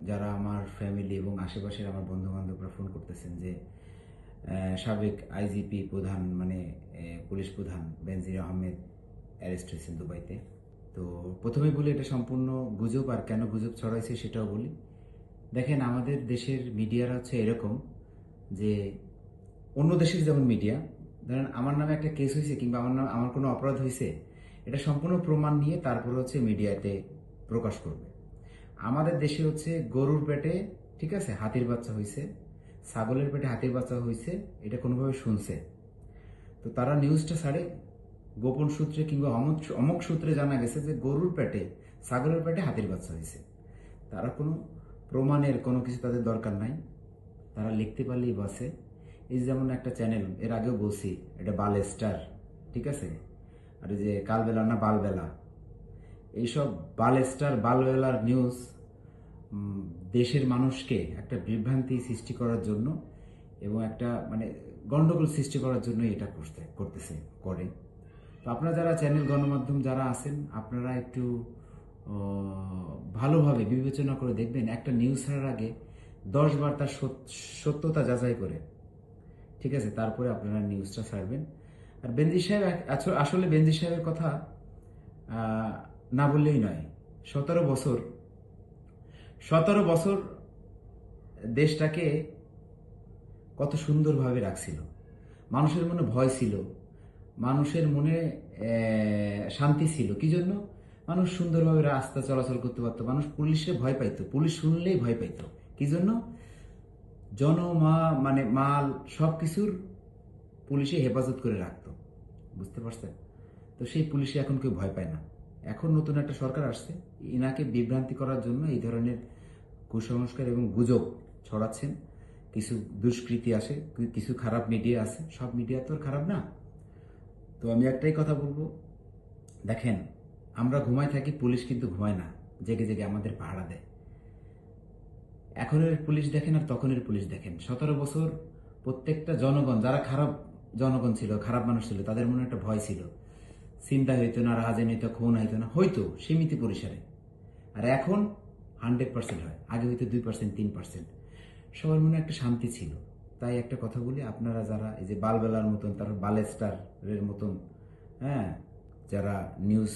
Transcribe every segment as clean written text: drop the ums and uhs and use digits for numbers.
যারা আমার ফ্যামিলি এবং আশেপাশের আমার বন্ধুবান্ধবরা ফোন করতেছেন যে সাবেক আইজিপি প্রধান মানে পুলিশ প্রধান বেনজির আহমেদ অ্যারেস্ট হয়েছেন দুবাইতে। তো প্রথমেই বলি এটা সম্পূর্ণ গুজব, আর কেন গুজব ছড়াইছে সেটাও বলি। দেখেন, আমাদের দেশের মিডিয়ারা হচ্ছে এরকম যে অন্য দেশের যেমন মিডিয়া, ধরেন আমার নামে একটা কেস হয়েছে কিংবা আমার কোনো অপরাধ হয়েছে, এটা সম্পূর্ণ প্রমাণ নিয়ে তারপরে হচ্ছে মিডিয়াতে প্রকাশ করবে। আমাদের দেশে হচ্ছে গরুর পেটে, ঠিক আছে, হাতির বাচ্চা হয়েছে, ছাগলের পেটে হাতির বাচ্চা হয়েছে, এটা কোনোভাবে শুনছে, তো তারা নিউজটা ছাড়ে গোপন সূত্রে কিংবা অমুক সূত্রে জানা গেছে যে গরুর পেটে ছাগলের পেটে হাতির বাচ্চা হয়েছে। তারা কোনো প্রমাণের কোনো কিছু তাদের দরকার নাই, তারা লিখতে পারলেই বাসে। এই যেমন একটা চ্যানেল, এর আগেও বলছি, এটা বাল স্টার, ঠিক আছে, আর এই যে কালবেলা না বালবেলা, এইসব বাল স্টার বালবেলার নিউজ দেশের মানুষকে একটা বিভ্রান্তি সৃষ্টি করার জন্য এবং একটা মানে গন্ডগোল সৃষ্টি করার জন্য এটা করে। তো আপনারা যারা চ্যানেল গণমাধ্যম যারা আছেন, আপনারা একটু ভালোভাবে বিবেচনা করে দেখবেন, একটা নিউজ ছাড়ার আগে 10 বার তার সত্যতা যাচাই করে, ঠিক আছে, তারপরে আপনারা নিউজটা ছাড়বেন। আর বেনজির সাহেব আসলে বেনজির সাহেবের কথা না বললেই নয়। 17 বছর দেশটাকে কত সুন্দরভাবে রাখছিল, মানুষের মনে ভয় ছিল, মানুষের মনে শান্তি ছিল। কি জন্য? মানুষ সুন্দরভাবে রাস্তা চলাচল করতে পারতো, মানুষ পুলিশে ভয় পাইতো, পুলিশ শুনলেই ভয় পাইতো। কি জন্য? মানে মাল সব কিছুর পুলিশে হেফাজত করে রাখতো, বুঝতে পারছেন? তো সেই পুলিশে এখন কেউ ভয় পায় না। এখন নতুন একটা সরকার আসছে, ইনাকে বিভ্রান্তি করার জন্য এই ধরনের কুসংস্কার এবং গুজব ছড়াচ্ছেন। কিছু দুষ্কৃতী আসে, কিছু খারাপ মিডিয়া আছে, সব মিডিয়া তো আর খারাপ না। তো আমি একটাই কথা বলবো, দেখেন, আমরা ঘুমায় থাকি, পুলিশ কিন্তু ঘুমায় না, জেগে জেগে আমাদের পাহারা দেয়। এখনের পুলিশ দেখেন আর তখনের পুলিশ দেখেন। 17 বছর প্রত্যেকটা জনগণ, যারা খারাপ জনগণ ছিল, খারাপ মানুষ ছিল, তাদের মনে একটা ভয় ছিল, চিন্তা হইতো না, রাহাজানি হইতো, খুন হইতো না, হয়তো সীমিত পরিসরে। আর এখন 100% হয়, আগে হয়তো 2%, 3%। সবার মনে একটা শান্তি ছিল। তাই একটা কথা বলি, আপনারা যারা এই যে বালবেলার মতন, তারপর বালেস্টারের মতন, হ্যাঁ, যারা নিউজ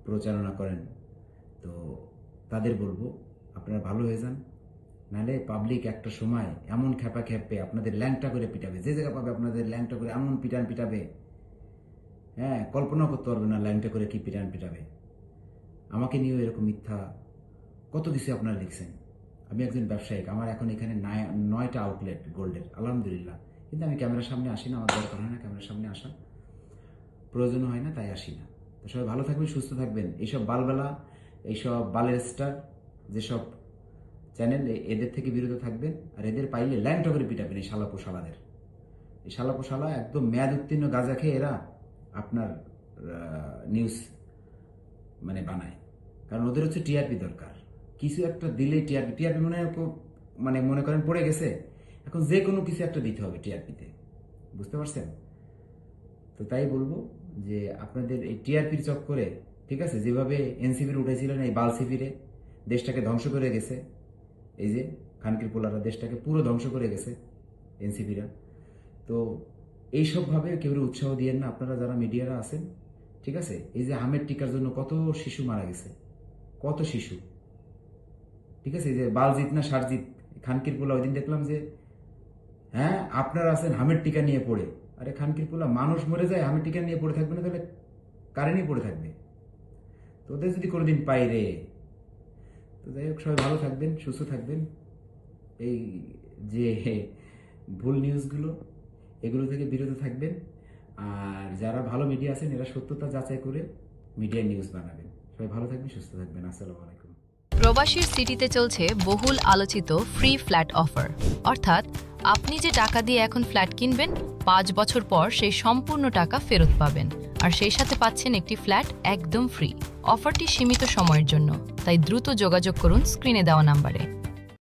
প্রচারণা করেন, তো তাদের বলবো আপনারা ভালো হয়ে যান, নাহলে পাবলিক একটা সময় এমন খেপে আপনাদের ল্যাংটা করে পিটাবে, যে জায়গা পাবে আপনাদের ল্যাংটা করে এমন পিটাবে, হ্যাঁ, কল্পনা করতে পারবে না ল্যাংটা করে কি পিটাবে। আমাকে নিয়েও এরকম মিথ্যা কত কিছু আপনারা লিখছেন। আমি একজন ব্যবসায়িক, আমার এখন এখানে 9টা আউটলেট গোল্ডের, আলহামদুলিল্লাহ, কিন্তু আমি ক্যামেরার সামনে আসি না, আমার দরকার হয় না ক্যামেরার সামনে আসা, প্রয়োজন হয় না, তাই আসি না। তো সবাই ভালো থাকবেন, সুস্থ থাকবেন। এইসব বালবেলা, এইসব বালের স্টার যেসব চ্যানেল, এদের থেকে বিরত থাকবেন। আর এদের পাইলে ল্যাংটা করে পিটাবেন, এই শালাপোশালাদের। এই শালাপোশালা একদম মেয়াদ উত্তীর্ণ গাঁজা খেয়ে এরা আপনার নিউজ মানে বানায়, কারণ ওদের হচ্ছে টিআরপি দরকার। কিছু একটা দিলেই টিআরপি মনে করেন পড়ে গেছে, এখন যে কোনো কিছু একটা দিতে হবে টিআরপিতে, বুঝতে পারছেন? তো তাই বলবো যে আপনাদের এই টিআরপির চক্করে, ঠিক আছে, যেভাবে এনসিপির উঠেছিলেন, এই বাল সিপিরে দেশটাকে ধ্বংস করে গেছে, এই যে খানকির পোলারা দেশটাকে পুরো ধ্বংস করে গেছে এনসিপিরা। তো এইসবভাবে কেউ উৎসাহ দিয়েন না আপনারা যারা মিডিয়ারা আছেন, ঠিক আছে? এই যে আমের টিকার জন্য কত শিশু মারা গেছে, কত শিশু, ঠিক আছে? এই যে বালজিৎ না সারজিৎ খানকির পোলা, ওই দিন দেখলাম যে, হ্যাঁ, আপনারা আছেন হামের টিকা নিয়ে পড়ে। আরে খানকির পোলা, মানুষ মরে যায়, হামের টিকা নিয়ে পড়ে থাকবে না, তাহলে কারে নিয়ে পড়ে থাকবে? তোদের যদি কোনোদিন পাই রে। তো যাই হোক, সবাই ভালো থাকবেন, সুস্থ থাকবেন। এই যে ভুল নিউজগুলো, এগুলো থেকে বিরত থাকবেন। আর যারা ভালো মিডিয়া আছেন, এরা সত্যতা যাচাই করে মিডিয়া নিউজ বানাবেন। সবাই ভালো থাকবেন, সুস্থ থাকবেন। আসসালামু আলাইকুম। প্রবাসীর সিটিতে চলছে বহুল আলোচিত ফ্রি ফ্ল্যাট অফার, অর্থাৎ আপনি যে টাকা দিয়ে এখন ফ্ল্যাট কিনবেন, 5 বছর পর সেই সম্পূর্ণ টাকা ফেরত পাবেন, আর সেই সাথে পাচ্ছেন একটি ফ্ল্যাট একদম ফ্রি। অফারটি সীমিত সময়ের জন্য, তাই দ্রুত যোগাযোগ করুন স্ক্রিনে দেওয়া নাম্বারে।